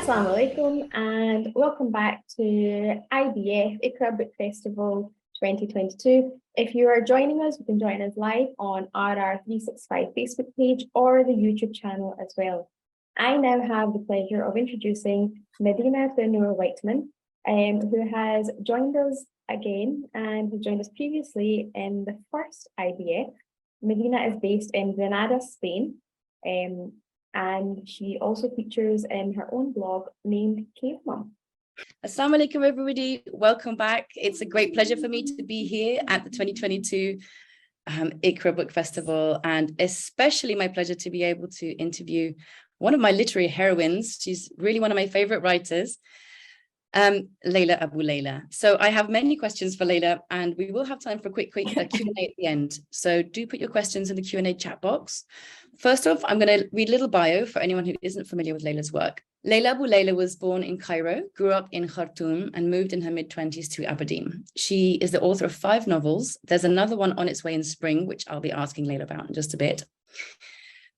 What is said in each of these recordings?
Assalamu alaikum and welcome back to IBF Iqra Book Festival 2022. If you are joining us, you can join us live on RR365 Facebook page or the YouTube channel as well. I now have the pleasure of introducing Medina Noor Whiteman, who has joined us again and who joined us previously in the first IBF. Medina is based in Granada, Spain. And she also features in her own blog named Cave Mum. Assalamu alaikum, everybody. Welcome back. It's a great pleasure for me to be here at the 2022 Iqra Book Festival, and especially my pleasure to be able to interview one of my literary heroines. She's really one of my favorite writers, Leila Aboulela. So I have many questions for Leila, and we will have time for a quick Q&A at the end. So do put your questions in the Q&A chat box. First off, I'm going to read a little bio for anyone who isn't familiar with Leila's work. Leila Aboulela was born in Cairo, grew up in Khartoum, and moved in her mid-20s to Aberdeen. She is the author of 5 novels. There's another one on its way in spring, which I'll be asking Leila about in just a bit.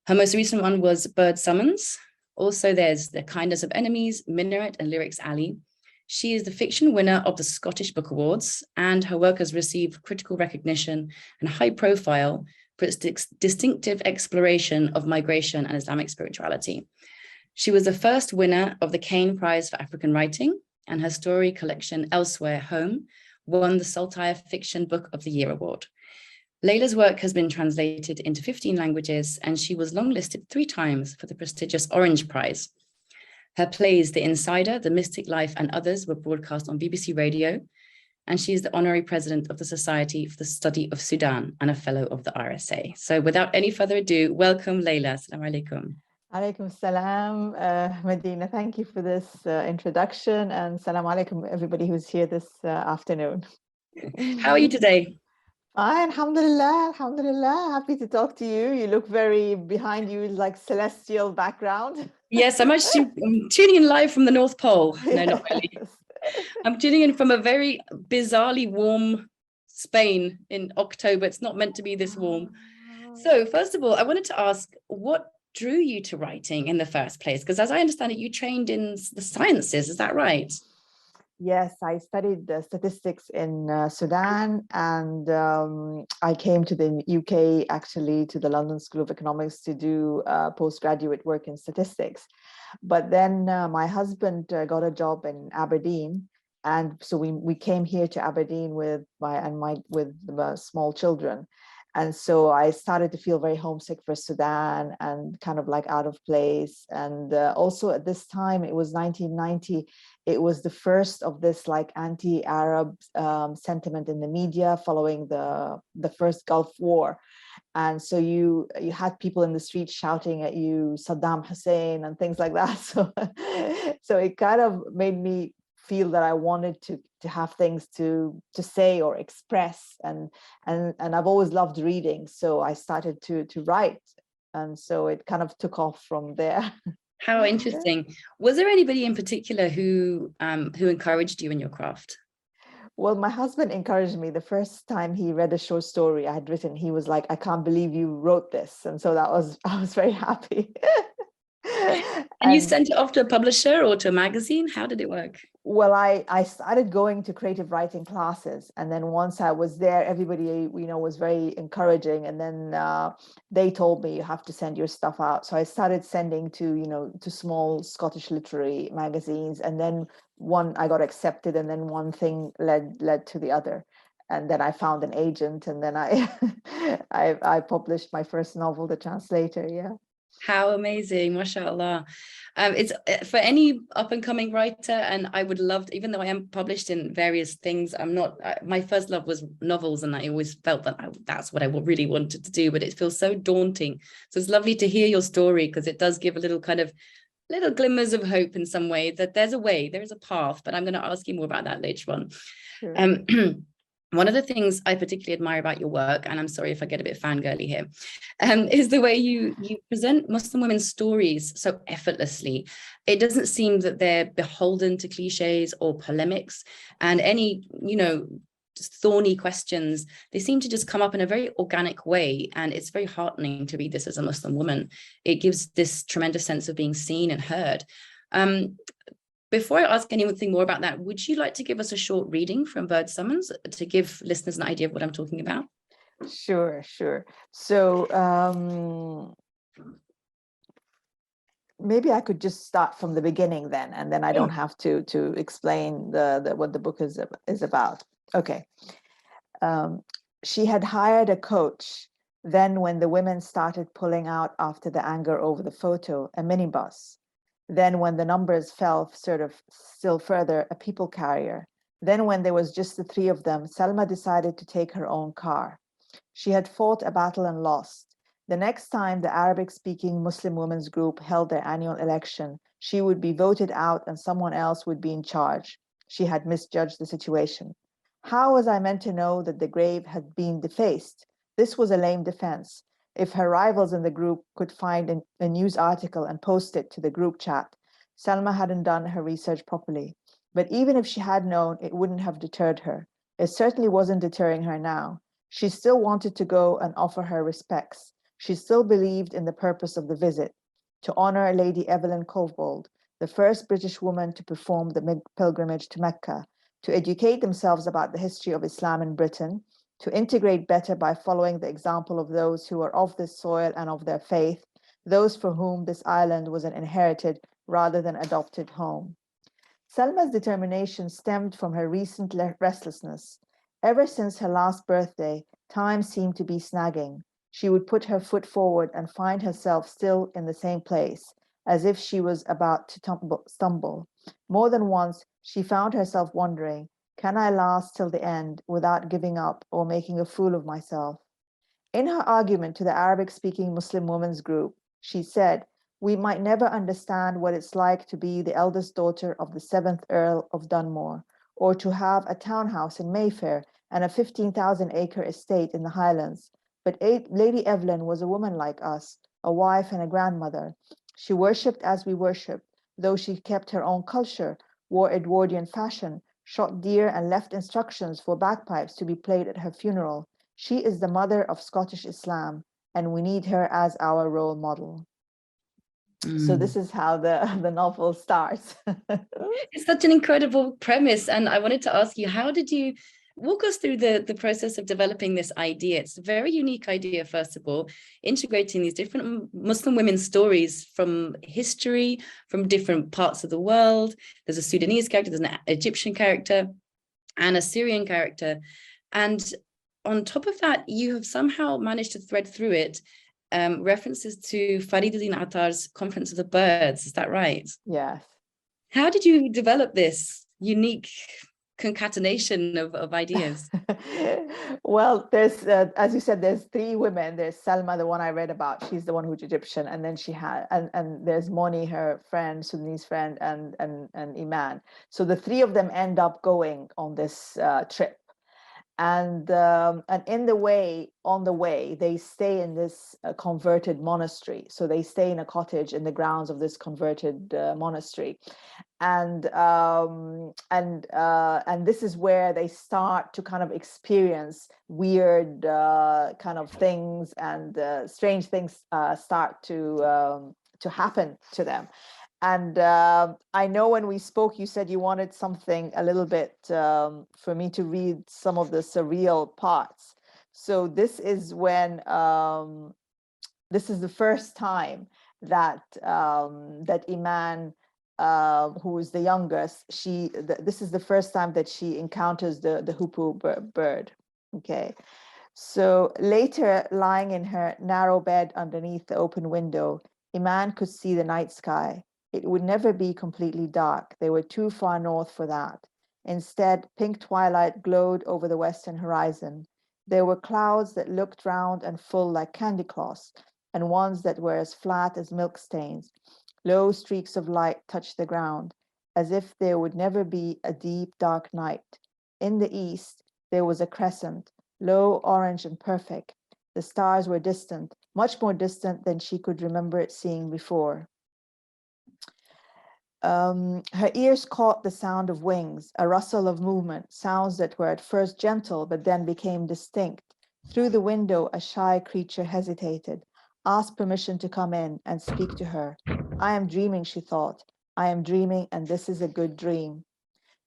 Her most recent one was Bird Summons. Also, there's The Kindness of Enemies, Minaret, and Lyrics Alley. She is the fiction winner of the Scottish Book Awards, and her work has received critical recognition and high profile for its distinctive exploration of migration and Islamic spirituality. She was the first winner of the Caine Prize for African Writing, and her story collection Elsewhere Home won the Saltire Fiction Book of the Year award. Leila's work has been translated into 15 languages, and she was longlisted 3 times for the prestigious Orange Prize. Her plays The Insider, The Mystic Life, and others were broadcast on BBC Radio, and she is the honorary president of the Society for the Study of Sudan and a fellow of the RSA. So without any further ado, welcome Leila. Assalamu alaikum. Alaikum salam, Medina. Thank you for this introduction, and salam alaikum everybody who's here this afternoon. How are you today? Fine, alhamdulillah, alhamdulillah. Happy to talk to you. You look very, behind you is like celestial background. Yes, I'm tuning in live from the North Pole. No, not really. I'm tuning in from a very bizarrely warm Spain in October. It's not meant to be this warm. So first of all, I wanted to ask, what drew you to writing in the first place? Because as I understand it, you trained in the sciences, is that right? Yes, I studied statistics in Sudan, and I came to the UK, actually, to the London School of Economics to do postgraduate work in statistics. But then my husband got a job in Aberdeen, and so we came here to Aberdeen with my small children. And so I started to feel very homesick for Sudan and kind of like out of place. And also at this time, it was 1990, it was the first of this like anti-Arab sentiment in the media following the first Gulf War. And so you had people in the street shouting at you, Saddam Hussein and things like that. So it kind of made me feel that I wanted to have things to say or express, and I've always loved reading, so I started to write, and so it kind of took off from there. How interesting. Was there anybody in particular who encouraged you in your craft? Well, my husband encouraged me. The first time he read a short story I had written, he was like, "I can't believe you wrote this," and so I was very happy. And you sent it off to a publisher or to a magazine? How did it work? Well, I started going to creative writing classes, and then once I was there, everybody was very encouraging, and then they told me you have to send your stuff out. So I started sending to small Scottish literary magazines, and then I got accepted, and then one thing led to the other, and then I found an agent, and then I published my first novel, The Translator. Yeah. How amazing, mashallah. It's for any up-and-coming writer, and I would love to, even though I am published in various things, I'm not, my first love was novels, and I always felt that that's what I really wanted to do, but it feels so daunting. So it's lovely to hear your story, because it does give a little glimmers of hope in some way, that there's a way, there is a path, but I'm going to ask you more about that later on. Sure. One of the things I particularly admire about your work, and I'm sorry if I get a bit fangirly here, is the way you present Muslim women's stories so effortlessly. It doesn't seem that they're beholden to cliches or polemics, and any, thorny questions, they seem to just come up in a very organic way. And it's very heartening to read this as a Muslim woman. It gives this tremendous sense of being seen and heard. Before I ask anything more about that, would you like to give us a short reading from Bird Summons to give listeners an idea of what I'm talking about? Sure. So maybe I could just start from the beginning then, and then I don't have to explain what the book is about. Okay. She had hired a coach. Then when the women started pulling out after the anger over the photo, a minibus. Then when the numbers fell sort of still further, a people carrier. Then when there was just the three of them, Salma decided to take her own car. She had fought a battle and lost. The next time the Arabic-speaking Muslim women's group held their annual election, she would be voted out and someone else would be in charge. She had misjudged the situation. How was I meant to know that the grave had been defaced? This was a lame defense. If her rivals in the group could find a news article and post it to the group chat, Salma hadn't done her research properly. But even if she had known, it wouldn't have deterred her. It certainly wasn't deterring her now. She still wanted to go and offer her respects. She still believed in the purpose of the visit, to honor Lady Evelyn Covebold, the first British woman to perform the pilgrimage to Mecca, to educate themselves about the history of Islam in Britain, to integrate better by following the example of those who are of this soil and of their faith, those for whom this island was an inherited rather than adopted home. Salma's determination stemmed from her recent restlessness. Ever since her last birthday, time seemed to be snagging. She would put her foot forward and find herself still in the same place, as if she was about to stumble. More than once, she found herself wondering, can I last till the end without giving up or making a fool of myself? In her argument to the Arabic-speaking Muslim women's group, she said, we might never understand what it's like to be the eldest daughter of the 7th Earl of Dunmore, or to have a townhouse in Mayfair and a 15,000-acre estate in the Highlands. But Lady Evelyn was a woman like us, a wife and a grandmother. She worshipped as we worship, though she kept her own culture, wore Edwardian fashion, shot deer and left instructions for bagpipes to be played at her funeral. She is the mother of Scottish Islam, and we need her as our role model. So this is how the novel starts. It's such an incredible premise. And I wanted to ask you, how did you walk us through the process of developing this idea? It's a very unique idea, first of all, integrating these different Muslim women's stories from history, from different parts of the world. There's a Sudanese character, there's an Egyptian character, and a Syrian character. And on top of that, you have somehow managed to thread through it references to Fariduddin Attar's Conference of the Birds. Is that right? Yes. How did you develop this unique concatenation of ideas? Well, there's, as you said, there's three women. There's Salma, the one I read about. She's the one who's Egyptian. And then she had, and there's Moni, her friend, Sudanese friend, and Iman. So the three of them end up going on this trip. And on the way, they stay in this converted monastery. So they stay in a cottage in the grounds of this converted monastery, and this is where they start to kind of experience weird kind of things, and strange things start to happen to them. And I know when we spoke, you said you wanted something a little bit for me to read some of the surreal parts. So this is when, this is the first time that that Iman, who is the youngest, this is the first time that she encounters the hoopoe bird. Okay. So later, lying in her narrow bed underneath the open window, Iman could see the night sky. It would never be completely dark. They were too far north for that. Instead, pink twilight glowed over the western horizon. There were clouds that looked round and full like candy cloths, and ones that were as flat as milk stains. Low streaks of light touched the ground, as if there would never be a deep, dark night. In the east, there was a crescent, low, orange, and perfect. The stars were distant, much more distant than she could remember it seeing before. Her ears caught the sound of wings, a rustle of movement, sounds that were at first gentle but then became distinct. Through the window, a shy creature hesitated, asked permission to come in and speak to her. I am dreaming, she thought. I am dreaming, and this is a good dream.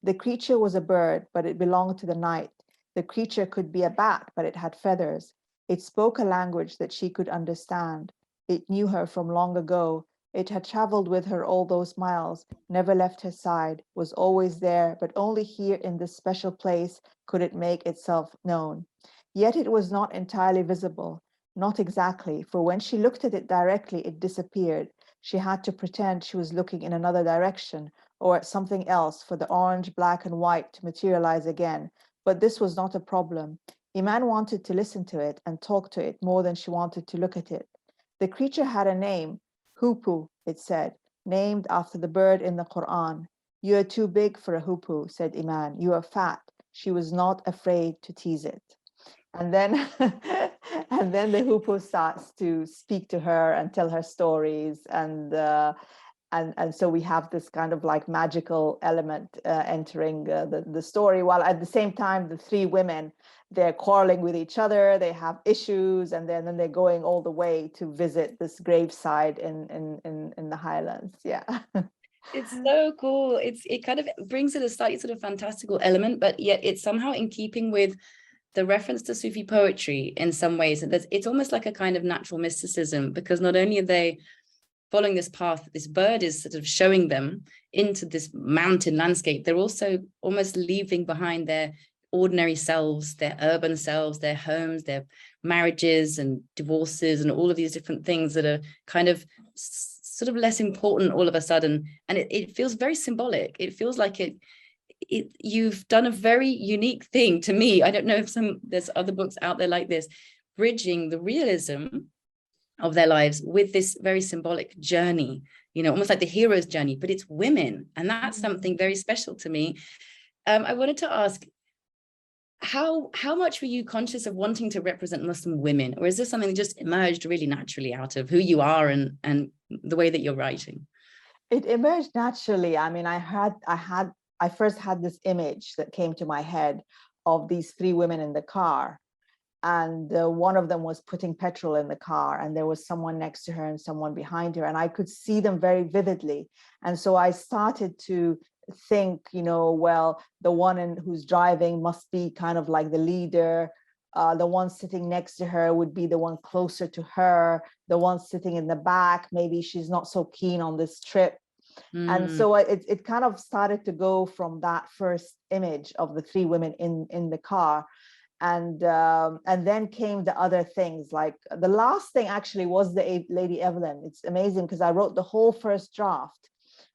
The creature was a bird, but it belonged to the night. The creature could be a bat, but it had feathers. It spoke a language that she could understand. It knew her from long ago. It had traveled with her all those miles, never left her side, was always there, but only here in this special place could it make itself known. Yet it was not entirely visible. Not exactly, for when she looked at it directly, it disappeared. She had to pretend she was looking in another direction, or at something else for the orange, black, and white to materialize again. But this was not a problem. Iman wanted to listen to it and talk to it more than she wanted to look at it. The creature had a name, Hupu, it said, named after the bird in the Quran. You are too big for a Hupu, said Iman. You are fat. She was not afraid to tease it. And then, and then the Hupu starts to speak to her and tell her stories, and so we have this kind of like magical element entering the story, while at the same time the three women, they're quarreling with each other, they have issues, and then they're going all the way to visit this graveside in the Highlands. Yeah. It's so cool. It kind of brings in a slightly sort of fantastical element, but yet it's somehow in keeping with the reference to Sufi poetry in some ways. And it's almost like a kind of natural mysticism, because not only are they following this path, this bird is sort of showing them into this mountain landscape, they're also almost leaving behind their ordinary selves, their urban selves, their homes, their marriages and divorces, and all of these different things that are kind of sort of less important all of a sudden. And it feels very symbolic. It feels like you've done a very unique thing to me. I don't know if there's other books out there like this, bridging the realism of their lives with this very symbolic journey, almost like the hero's journey, but it's women. And that's something very special to me. I wanted to ask, how much were you conscious of wanting to represent Muslim women, or is this something that just emerged really naturally out of who you are and the way that you're writing? It emerged naturally. I mean, I first had this image that came to my head of these three women in the car, and one of them was putting petrol in the car, and there was someone next to her and someone behind her, and I could see them very vividly. And so I started to think, well, the one who's driving must be kind of like the leader. The one sitting next to her would be the one closer to her. The one sitting in the back, maybe she's not so keen on this trip. And so it kind of started to go from that first image of the three women in the car. And then came the other things. Like the last thing actually was the Lady Evelyn. It's amazing because I wrote the whole first draft,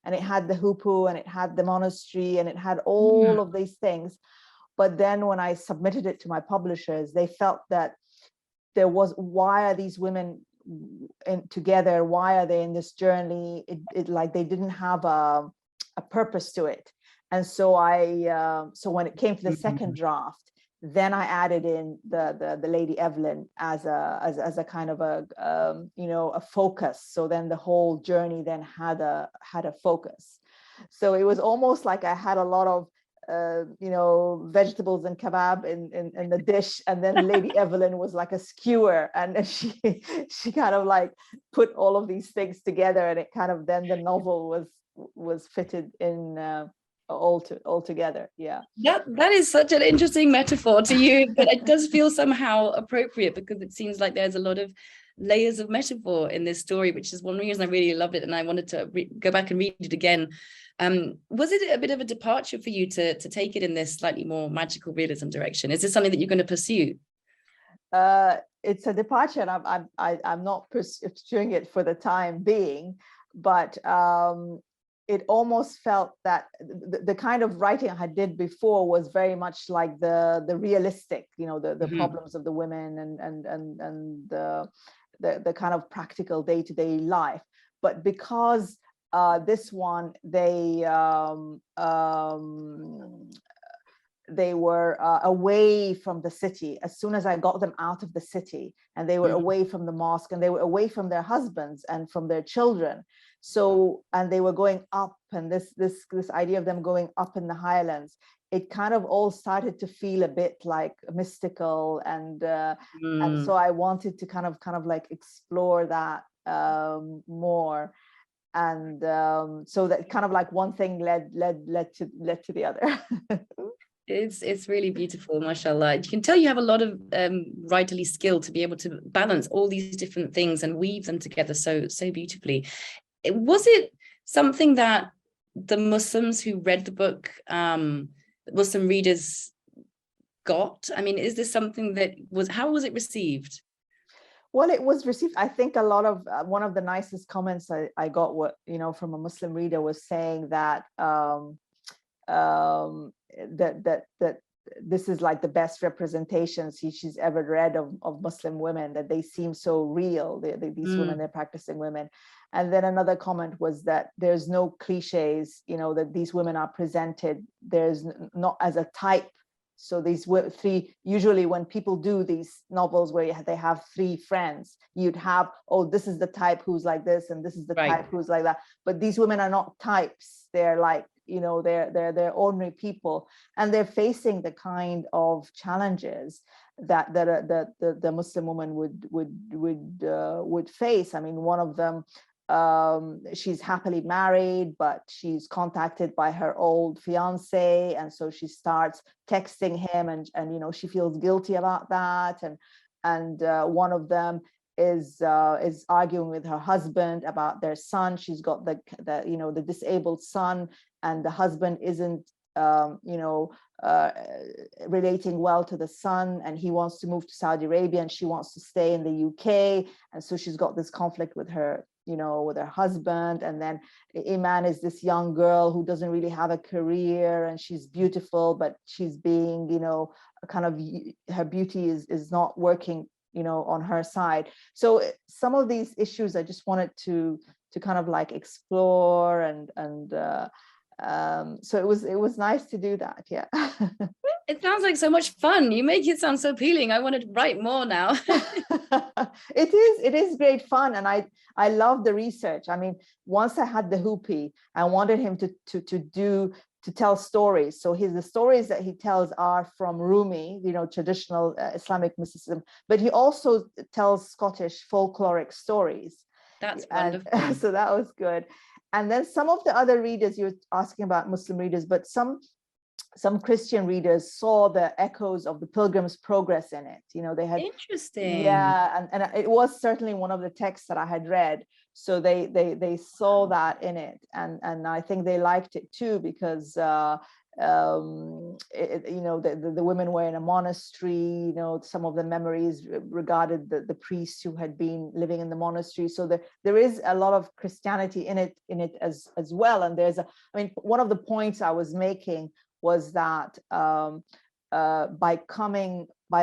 and it had the Hupu, and it had the monastery, and it had all of these things. But then when I submitted it to my publishers, they felt that why are these women together? Why are they in this journey? It like they didn't have a purpose to it. And so so when it came to the second draft, then I added in the Lady Evelyn as a kind of a focus. So then the whole journey then had a focus. So it was almost like I had a lot of vegetables and kebab in the dish, and then Lady Evelyn was like a skewer, and she kind of like put all of these things together, and it kind of then the novel was fitted in all together. Yeah, that is such an interesting metaphor to you, but it does feel somehow appropriate, because it seems like there's a lot of layers of metaphor in this story, which is one reason I really loved it, and I wanted to go back and read it again. Was it a bit of a departure for you to take it in this slightly more magical realism direction? Is this something that you're going to pursue? It's a departure, and I'm not pursuing it for the time being, but it almost felt that the kind of writing I did before was very much like the realistic, the problems of the women and the kind of practical day-to-day life. But because this one, they were away from the city. As soon as I got them out of the city, and they were away from the mosque, and they were away from their husbands and from their children. So, and they were going up, and this idea of them going up in the Highlands, it kind of all started to feel a bit like mystical, and so I wanted to kind of like explore that more. And so that kind of like one thing led to the other. It's really beautiful, mashallah. You can tell you have a lot of writerly skill to be able to balance all these different things and weave them together so beautifully. Was it something that the Muslims who read the book, Muslim readers got? I mean, is this something that how was it received? Well, it was received. I think a lot of one of the nicest comments I got, from a Muslim reader was saying that that this is like the best representation she's ever read of Muslim women, that they seem so real. These women, they're practicing women. And then another comment was that there's no cliches, that these women are presented. There's not as a type. So these were three, usually when people do these novels where they have three friends, you'd have, oh, this is the type who's like this, and this is the type who's like that. But these women are not types. They're like, they're ordinary people, and they're facing the kind of challenges that the Muslim woman would face. I mean, one of them, she's happily married, but she's contacted by her old fiance, and so she starts texting him, and she feels guilty about that. And one of them is arguing with her husband about their son. She's got the disabled son, and the husband isn't relating well to the son, and he wants to move to Saudi Arabia and she wants to stay in the UK, and so she's got this conflict with her husband. And then Iman is this young girl who doesn't really have a career, and she's beautiful, but she's being kind of, her beauty is not working on her side. So some of these issues I just wanted to kind of like explore, and so it was nice to do that. Yeah. It sounds like so much fun. You make it sound so appealing. I want to write more now. It is great fun, and I love the research. I mean, once I had the hoopy, I wanted him to tell stories. So the stories that he tells are from Rumi, traditional Islamic mysticism, but he also tells Scottish folkloric stories. That's wonderful. So that was good. And then some of the other readers, you're asking about Muslim readers, but some Christian readers saw the echoes of the Pilgrim's Progress in it. They had, interesting. Yeah, and it was certainly one of the texts that I had read. So they saw that in it, and I think they liked it too, because the women were in a monastery. Some of the memories regarded the priests who had been living in the monastery. So there is a lot of Christianity in it as well. And one of the points I was making was that by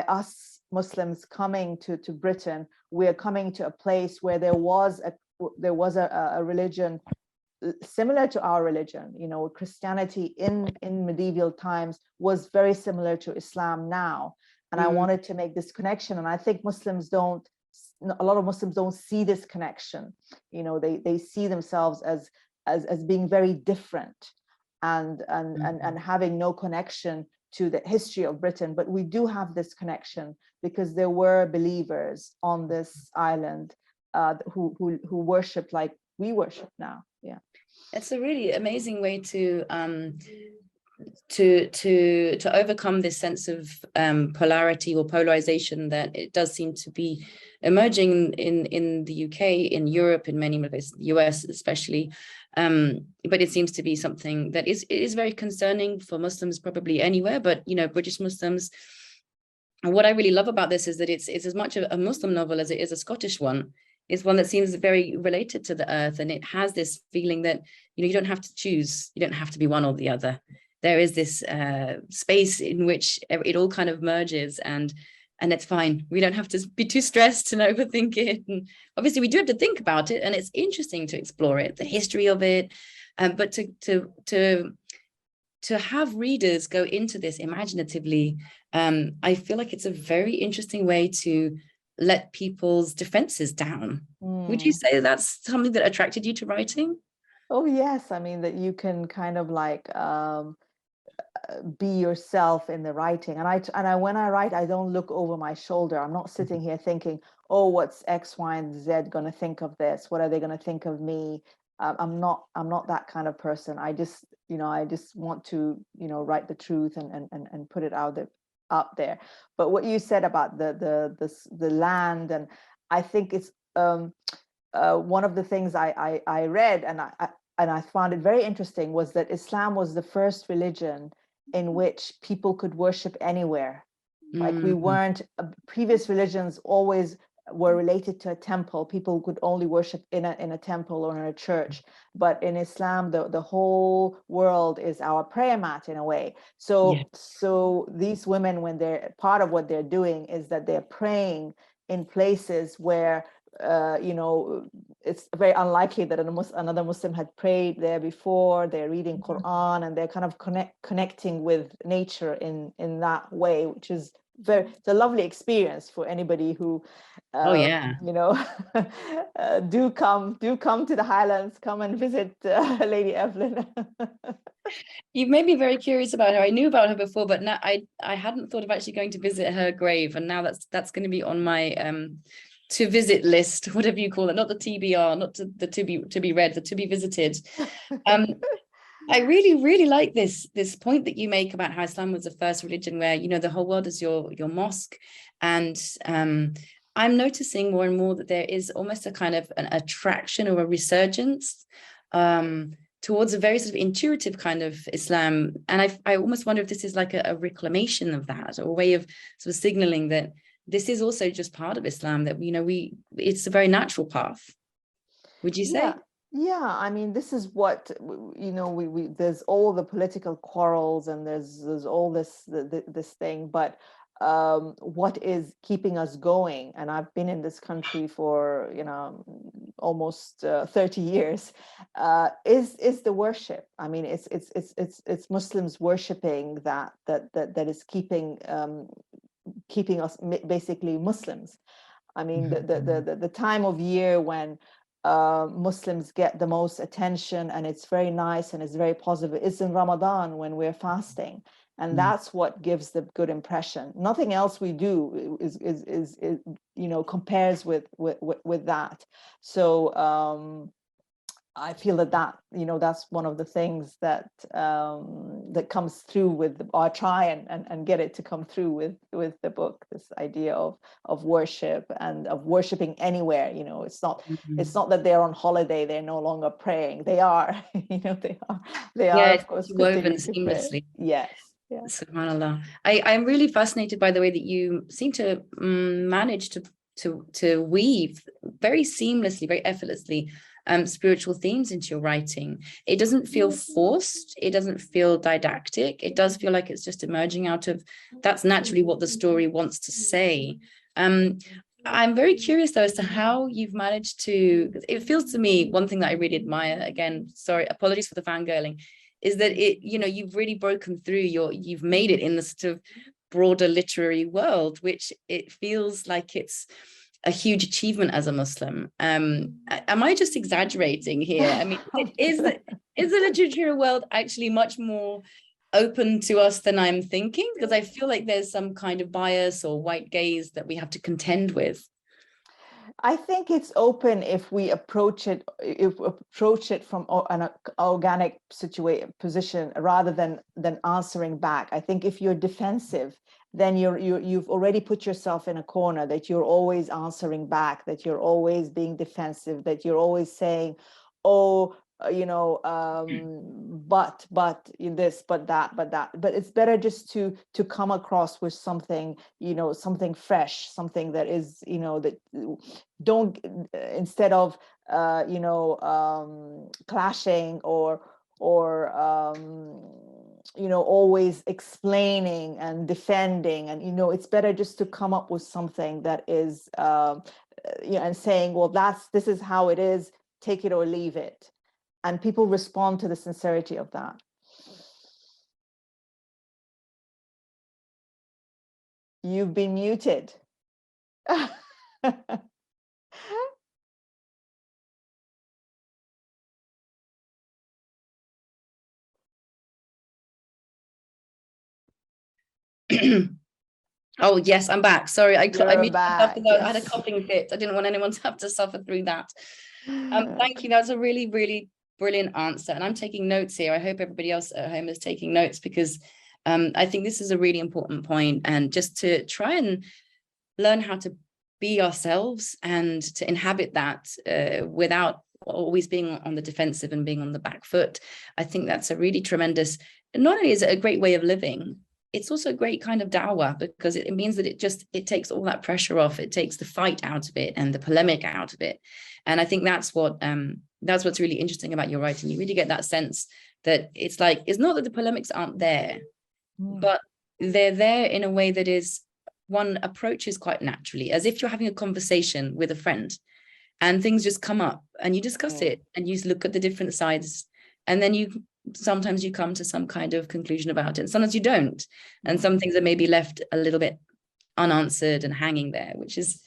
us Muslims coming to Britain, we're coming to a place where there was a religion similar to our religion. Christianity in medieval times was very similar to Islam now. And I wanted to make this connection. And I think a lot of Muslims don't see this connection. They see themselves as being very different, and having no connection to the history of Britain. But we do have this connection because there were believers on this island who worshipped like we worship now. Yeah, it's a really amazing way to overcome this sense of polarity or polarization that it does seem to be emerging in the UK, in Europe, in many places, the US especially. But it seems to be something that is very concerning for Muslims probably anywhere, but British Muslims. And what I really love about this is that it's as much a Muslim novel as it is a Scottish one. It's one that seems very related to the earth, and it has this feeling that you don't have to choose, you don't have to be one or the other. There is this space in which it all kind of merges, and it's fine. We don't have to be too stressed and overthink it. And obviously we do have to think about it, and it's interesting to explore it, the history of it, but to have readers go into this imaginatively, I feel like it's a very interesting way to let people's defenses down. Would you say that's something that attracted you to writing? Oh yes, I mean that you can kind of like be yourself in the writing. And when I write, I don't look over my shoulder. I'm not sitting here thinking, oh, what's X, Y, and Z going to think of this? What are they going to think of me? I'm not that kind of person. I just want to, write the truth and put it out there. But what you said about the land, and I think it's one of the things I read, and I found it very interesting, was that Islam was the first religion in which people could worship anywhere. Like, we weren't, previous religions always were related to a temple. People could only worship in a temple or in a church. But in Islam, the whole world is our prayer mat in a way. So these women, when they're, part of what they're doing is that they're praying in places where it's very unlikely that another Muslim had prayed there before. They're reading Quran, and they're kind of connecting with nature in that way, which is it's a lovely experience for anybody who do come to the Highlands. Come and visit Lady Evelyn. You've made me very curious about her. I knew about her before, but now I hadn't thought of actually going to visit her grave, and now that's going to be on my to visit list, whatever you call it, not the TBR, not the to be read, the to be visited. I really, really like this point that you make about how Islam was the first religion where, the whole world is your mosque. And I'm noticing more and more that there is almost a kind of an attraction or a resurgence towards a very sort of intuitive kind of Islam. And I almost wonder if this is like a reclamation of that, or a way of sort of signaling that this is also just part of Islam, that, it's a very natural path. Would you say? Yeah, I mean, this is what, we there's all the political quarrels, and there's all this thing, but what is keeping us going, and I've been in this country for almost 30 years, is the worship. I mean, it's Muslims worshiping that is keeping us basically Muslims. I mean, the time of year when Muslims get the most attention, and it's very nice and it's very positive, is in Ramadan, when we're fasting, and that's what gives the good impression. Nothing else we do is compares with that. So I feel that that's one of the things that that comes through with, or I try and get it to come through with the book, this idea of worship, and of worshiping anywhere. It's not that they're on holiday, they're no longer praying. They are, they are, of course, woven seamlessly. Yes. Yeah. SubhanAllah. I'm really fascinated by the way that you seem to manage to weave very seamlessly, very effortlessly, spiritual themes into your writing. It doesn't feel forced. It doesn't feel didactic. It does feel like it's just emerging out of, that's naturally what the story wants to say. I'm very curious though as to how you've managed to, it feels to me, one thing that I really admire, again, sorry, apologies for the fangirling, is that you've really broken through you've made it in the sort of broader literary world, which it feels like it's a huge achievement as a Muslim. Am I just exaggerating here? I mean, is the literature world actually much more open to us than I'm thinking? Because I feel like there's some kind of bias or white gaze that we have to contend with. I think it's open if we approach it from an organic position, rather than answering back. I think if you're defensive, then you've already put yourself in a corner, that you're always answering back, that you're always being defensive, that you're always saying, oh, but this, but that. But it's better just to come across with something, something fresh, something that is, that don't, instead of clashing or always explaining and defending, and it's better just to come up with something that is and saying, well, this is how it is, take it or leave it. And people respond to the sincerity of that. You've been muted. Oh yes, I'm back. Sorry, I muted myself because yes. I had a coughing fit. I didn't want anyone to have to suffer through that. Thank you. That's a really, really brilliant answer. And I'm taking notes here. I hope everybody else at home is taking notes, because I think this is a really important point. And just to try and learn how to be ourselves and to inhabit that without always being on the defensive and being on the back foot. I think that's a really tremendous, not only is it a great way of living, it's also a great kind of dawah, because it means that it takes all that pressure off. It takes the fight out of it and the polemic out of it. And I think that's what's really interesting about your writing. You really get that sense that it's like, it's not that the polemics aren't there, but they're there in a way that is, one approaches quite naturally, as if you're having a conversation with a friend and things just come up and you discuss it and you look at the different sides, and then sometimes you come to some kind of conclusion about it, and sometimes you don't. And some things are maybe left a little bit unanswered and hanging there, which is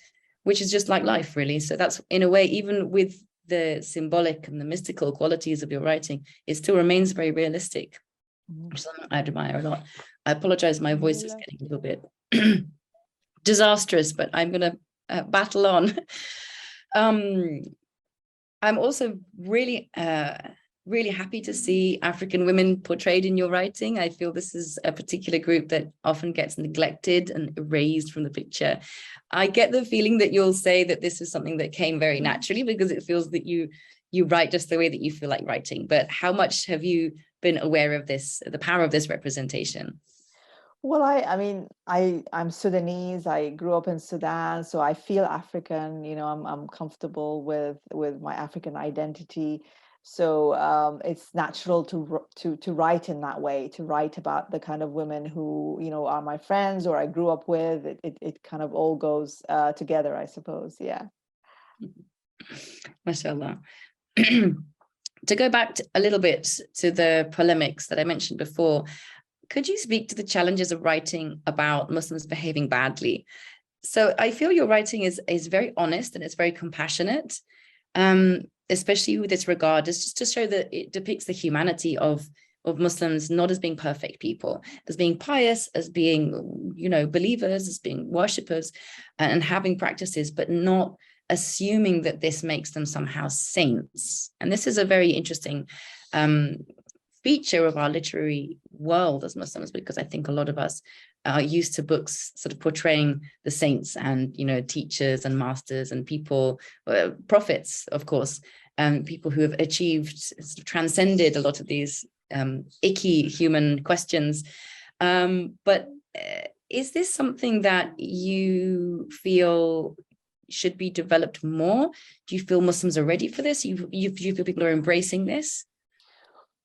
just like life, really. So that's, in a way, even with the symbolic and the mystical qualities of your writing, it still remains very realistic, which is something I admire a lot. I apologize, my voice is getting a little bit disastrous, but I'm going to battle on. I'm also really happy to see African women portrayed in your writing. I feel this is a particular group that often gets neglected and erased from the picture. I get the feeling that you'll say that this is something that came very naturally, because it feels that you write just the way that you feel like writing. But how much have you been aware of this, the power of this representation? Well, I mean, I'm Sudanese. I grew up in Sudan, so I feel African. I'm comfortable with my African identity. So it's natural to write in that way, to write about the kind of women who are my friends or I grew up with. It kind of all goes together, I suppose. Yeah. Mashallah. To go back a little bit to the polemics that I mentioned before, could you speak to the challenges of writing about Muslims behaving badly? So I feel your writing is very honest and it's very compassionate, especially with this regard, is just to show that it depicts the humanity of Muslims, not as being perfect people, as being pious, as being, believers, as being worshippers and having practices, but not assuming that this makes them somehow saints. And this is a very interesting feature of our literary world as Muslims, because I think a lot of us are used to books sort of portraying the saints and, teachers and masters and people, prophets, of course, people who have achieved, sort of transcended a lot of these icky human questions. But is this something that you feel should be developed more? Do you feel Muslims are ready for this? You feel people are embracing this?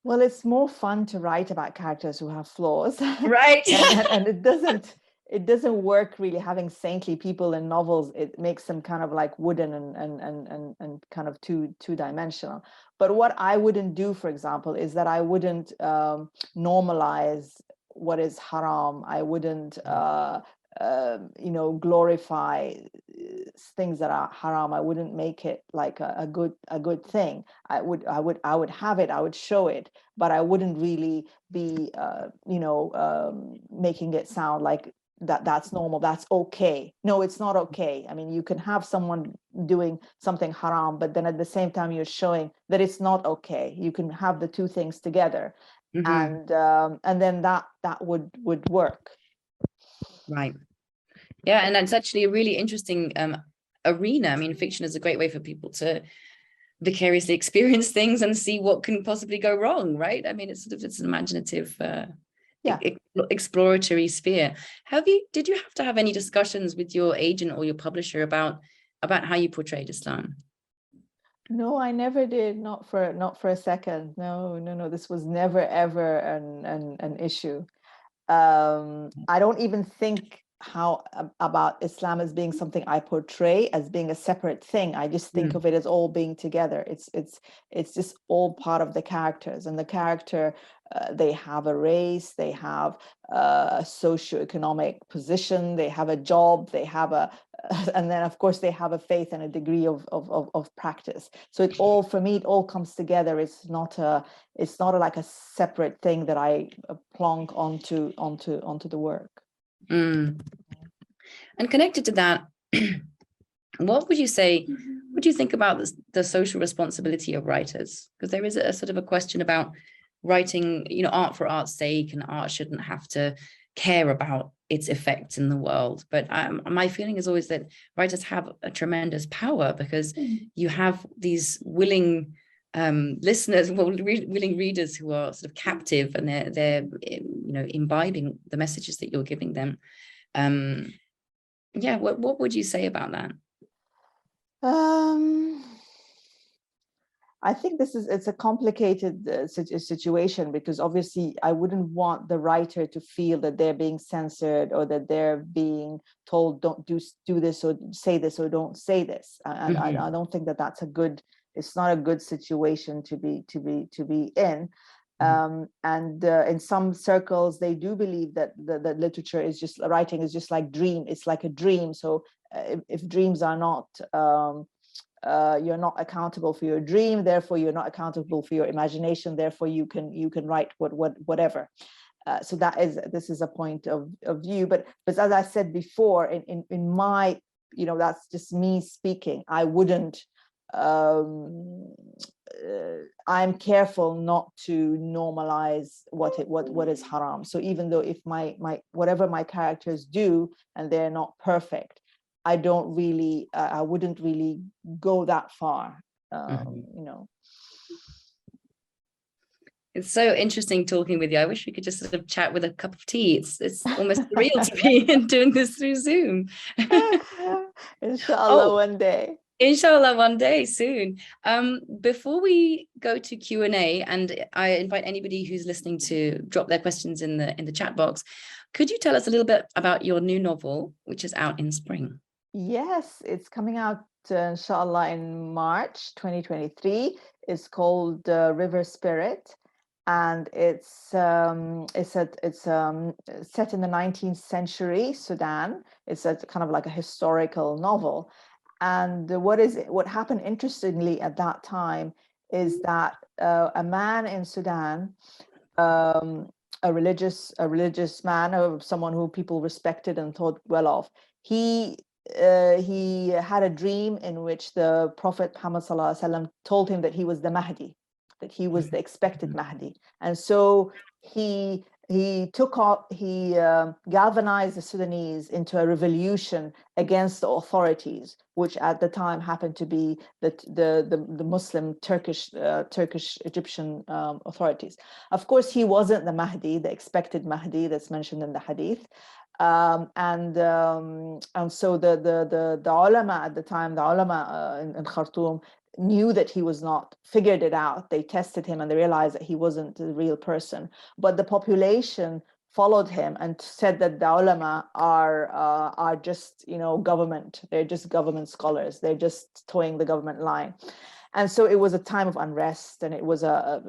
Well, it's more fun to write about characters who have flaws, right? and it doesn't work really having saintly people in novels. It makes them kind of like wooden and kind of two-dimensional. But what I wouldn't do, for example, is that I wouldn't normalize what is haram. I wouldn't glorify things that are haram. I wouldn't make it like a good thing. I would have it, I would show it, but I wouldn't really be making it sound like that's normal, that's okay. No, it's not okay. I mean, you can have someone doing something haram, but then at the same time you're showing that it's not okay. You can have the two things together. And then that would work. Right. Yeah, and that's actually a really interesting arena. I mean, fiction is a great way for people to vicariously experience things and see what can possibly go wrong, right? I mean, it's an imaginative, exploratory sphere. Did you have to have any discussions with your agent or your publisher about how you portrayed Islam? No, I never did. Not for a second. No. This was never ever an issue. I don't even think about Islam as being something I portray as being a separate thing. I just think of it as all being together. It's just all part of the characters, and the character, they have a race, they have a socioeconomic position, they have a job, they have and then of course they have a faith and a degree of practice. So it all, for me, it all comes together. It's not like a separate thing that I plonk onto the work. And connected to that, what would you say what do you think about this, the social responsibility of writers? Because there is a sort of a question about writing, you know, art for art's sake, and art shouldn't have to care about its effects in the world. But my feeling is always that writers have a tremendous power, because you have these willing listeners, willing readers who are sort of captive, and they're you know, imbibing the messages that you're giving them. Yeah, what would you say about that? I think it's a complicated situation, because obviously I wouldn't want the writer to feel that they're being censored, or that they're being told don't do this or say this or don't say this. And I don't think that that's it's not a good situation to be in. In some circles, they do believe that the literature is just, writing is just like it's like a dream. So if dreams are not, you're not accountable for your dream, therefore you're not accountable for your imagination, therefore you can write whatever. So this is a point of view, but as I said before, in my, you know, that's just me speaking, I wouldn't, I'm careful not to normalize what is haram. So even though if my whatever my characters do and they're not perfect, I don't really, I wouldn't really go that far, you know. It's so interesting talking with you. I wish we could just sort of chat with a cup of tea. It's almost surreal to be doing this through Zoom. Inshallah, one day. Inshallah, one day soon. Before we go to Q&A, and I invite anybody who's listening to drop their questions in the chat box, could you tell us a little bit about your new novel, which is out in spring? Yes, it's coming out, inshallah, in March 2023. It's called River Spirit, and it's set in the 19th century Sudan. It's a kind of like a historical novel. And what happened interestingly at that time is that a man in Sudan, a religious man, or someone who people respected and thought well of, he had a dream in which the Prophet Muhammad ﷺ told him that he was the Mahdi, that he was the expected Mahdi. And so he galvanized the Sudanese into a revolution against the authorities, which at the time happened to be the Muslim Turkish Egyptian authorities. Of course, he wasn't the Mahdi, the expected Mahdi that's mentioned in the hadith. And so the ulama at the time, the ulama in Khartoum, knew that he was not, figured it out. They tested him and they realized that he wasn't the real person. But the population followed him and said that the ulama are just, you know, government. They're just government scholars. They're just towing the government line. And so it was a time of unrest, and it was a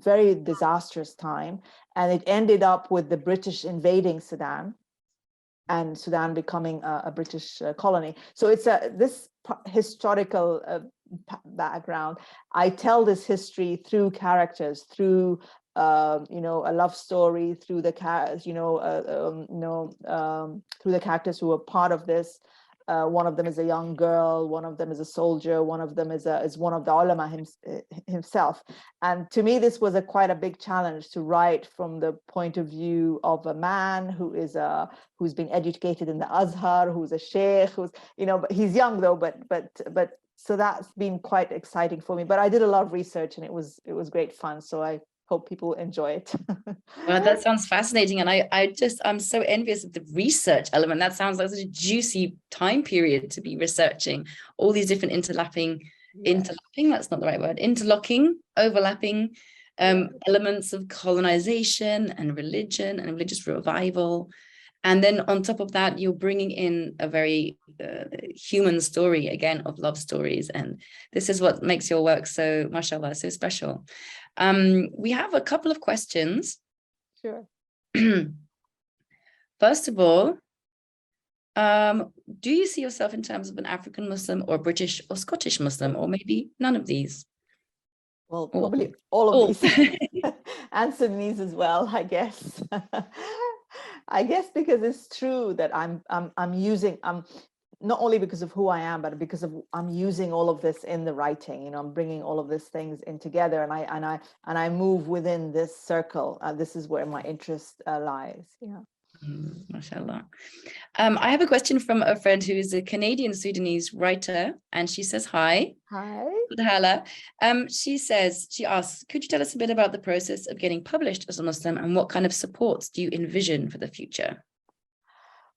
very disastrous time. And it ended up with the British invading Sudan, and Sudan becoming a British colony. So it's this historical background. I tell this history through characters, through you know, a love story, through the through the characters who are part of this. One of them is a young girl, one of them is a soldier, one of them is one of the ulama himself. And to me, this was quite a big challenge to write from the point of view of a man who's been educated in the Azhar, who's a sheikh, who's, you know, but he's young though, but so that's been quite exciting for me. But I did a lot of research, and it was great fun. So I hope people enjoy it. Well, that sounds fascinating. And I'm so envious of the research element. That sounds like such a juicy time period to be researching all these different interlocking, that's not the right word, overlapping elements of colonization and religion and religious revival. And then on top of that, you're bringing in a very human story, again, of love stories. And this is what makes your work so, mashallah, so special. We have a couple of questions. Sure. First of all, do you see yourself in terms of an African Muslim or British or Scottish Muslim, or maybe none of these? Well, probably all of these. And Sudanese as well, I guess. I guess because it's true that I'm using not only because of who I am, but because of I'm using all of this in the writing. You know, I'm bringing all of these things in together, and I move within this circle. This is where my interest lies. Yeah. MashaAllah. I have a question from a friend who is a Canadian Sudanese writer, and she says, hi. Hi. Hala. She asks, could you tell us a bit about the process of getting published as a Muslim, and what kind of supports do you envision for the future?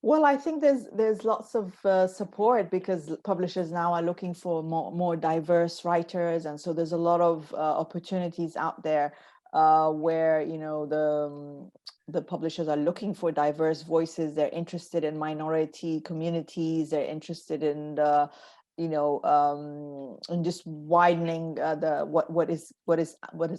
Well, I think there's lots of support, because publishers now are looking for more diverse writers, and so there's a lot of opportunities out there where, you know, the publishers are looking for diverse voices. They're interested in minority communities. They're interested in and just widening what is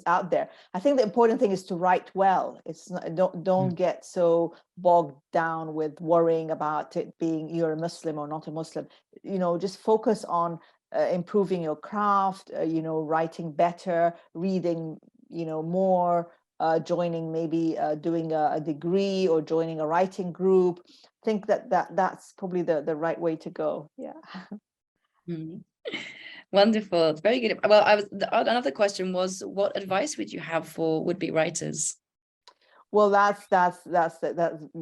out there. I think the important thing is to write well. It's not, don't get so bogged down with worrying about it being you're a Muslim or not a Muslim. You know, just focus on improving your craft. Writing better, reading more, joining, maybe doing a degree or joining a writing group. I think that's probably the right way to go. Yeah. Wonderful. It's very good. Well, another question was, what advice would you have for would-be writers? Well, that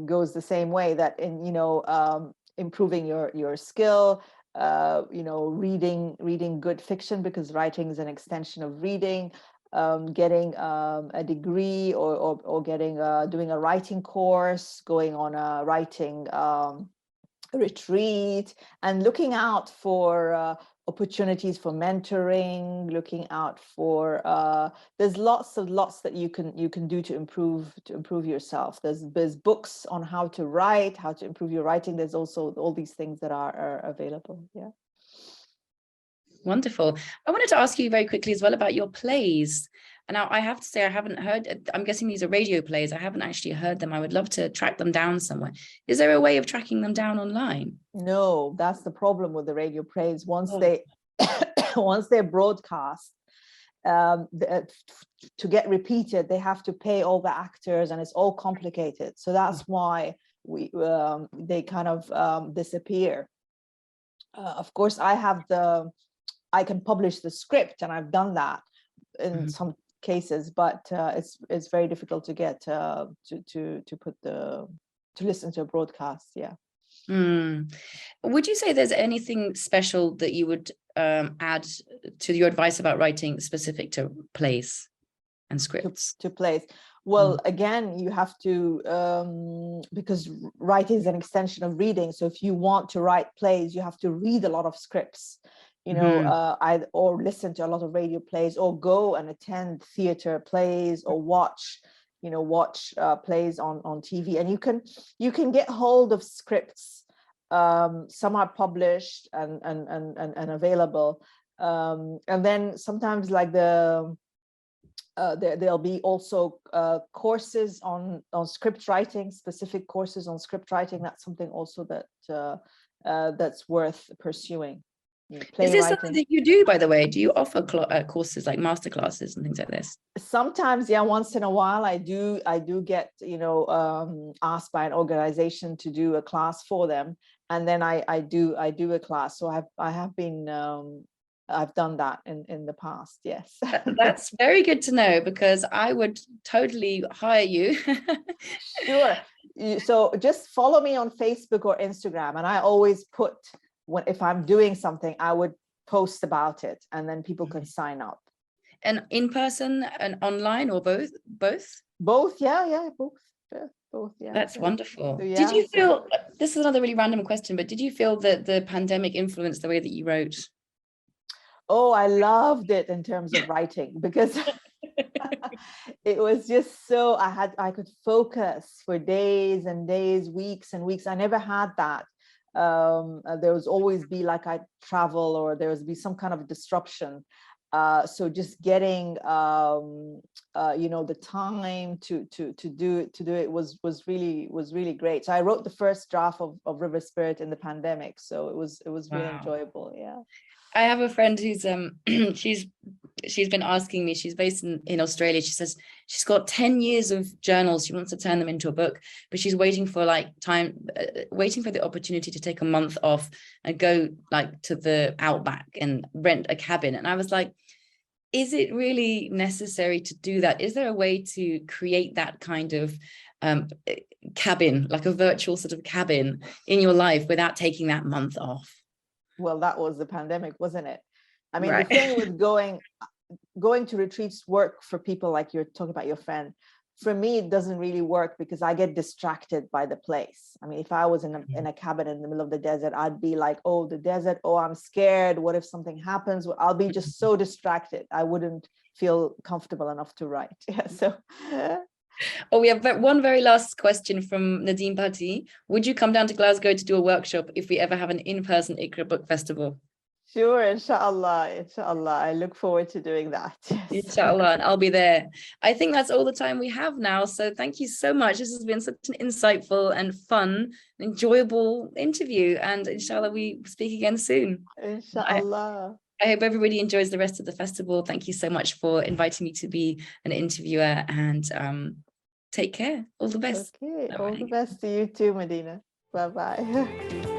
goes the same way, that in improving your skill, reading good fiction, because writing is an extension of reading. Getting a degree or getting doing a writing course, going on a writing retreat, and looking out for opportunities for mentoring, looking out for there's lots that you can do to improve yourself. There's books on how to write, how to improve your writing. There's also all these things that are available. Yeah. Wonderful. I wanted to ask you very quickly as well about your plays. And now I have to say, I haven't heard, I'm guessing these are radio plays. I haven't actually heard them. I would love to track them down somewhere. Is there a way of tracking them down online? No, that's the problem with the radio plays. Once they're broadcast, to get repeated, they have to pay all the actors, and it's all complicated. So that's why they kind of disappear. Of course, I can publish the script, and I've done that in some cases, but it's very difficult to get to listen to a broadcast. Yeah. Would you say there's anything special that you would add to your advice about writing specific to plays and scripts? To plays. Well, again, you have to, because writing is an extension of reading. So if you want to write plays, you have to read a lot of scripts, or listen to a lot of radio plays, or go and attend theater plays, or watch plays on TV. And you can get hold of scripts. Some are published and available. And then sometimes, like there'll be also courses on script writing, specific courses on script writing. That's something also that's worth pursuing. Is this something that you do, by the way? Do you offer courses like master classes and things like this? Sometimes, yeah. Once in a while, I do get asked by an organization to do a class for them, and then I do a class. So I've done that in the past. Yes. That's very good to know, because I would totally hire you. Sure. So just follow me on Facebook or Instagram, and I always put, if I'm doing something, I would post about it, and then people can sign up. And in person and online, or both? Both, yeah, both. Yeah, both, yeah. That's wonderful. So, yeah, did you feel, this is another really random question, but did you feel that the pandemic influenced the way that you wrote? Oh, I loved it in terms of writing, because it was just so, I could focus for days and days, weeks and weeks. I never had that. There was always be like I'd travel, or there was be some kind of disruption. So just getting the time to do it was really great. So I wrote the first draft of River Spirit in the pandemic. So it was really enjoyable. Yeah. I have a friend who's she's been asking me, she's based in Australia. She says she's got 10 years of journals. She wants to turn them into a book, but she's waiting for waiting for the opportunity to take a month off and go like to the outback and rent a cabin. And I was like, is it really necessary to do that? Is there a way to create that kind of cabin, like a virtual sort of cabin in your life without taking that month off? Well, that was the pandemic, wasn't it? I mean, Right. the thing with going to retreats work for people like you're talking about your friend. For me, it doesn't really work because I get distracted by the place. I mean, if I was in a cabin in the middle of the desert, I'd be like, oh, the desert, oh, I'm scared. What if something happens? I'll be just so distracted. I wouldn't feel comfortable enough to write. Yeah, so. Oh, we have one very last question from Nadine Patti. Would you come down to Glasgow to do a workshop if we ever have an in-person Iqra Book Festival? Sure, inshallah, inshallah. I look forward to doing that. Yes. Inshallah, and I'll be there. I think that's all the time we have now. So thank you so much. This has been such an insightful and fun, enjoyable interview. And inshallah, we speak again soon. Inshallah. I hope everybody enjoys the rest of the festival. Thank you so much for inviting me to be an interviewer, and take care. All the best. Okay, all the best to you too, Medina. Bye-bye.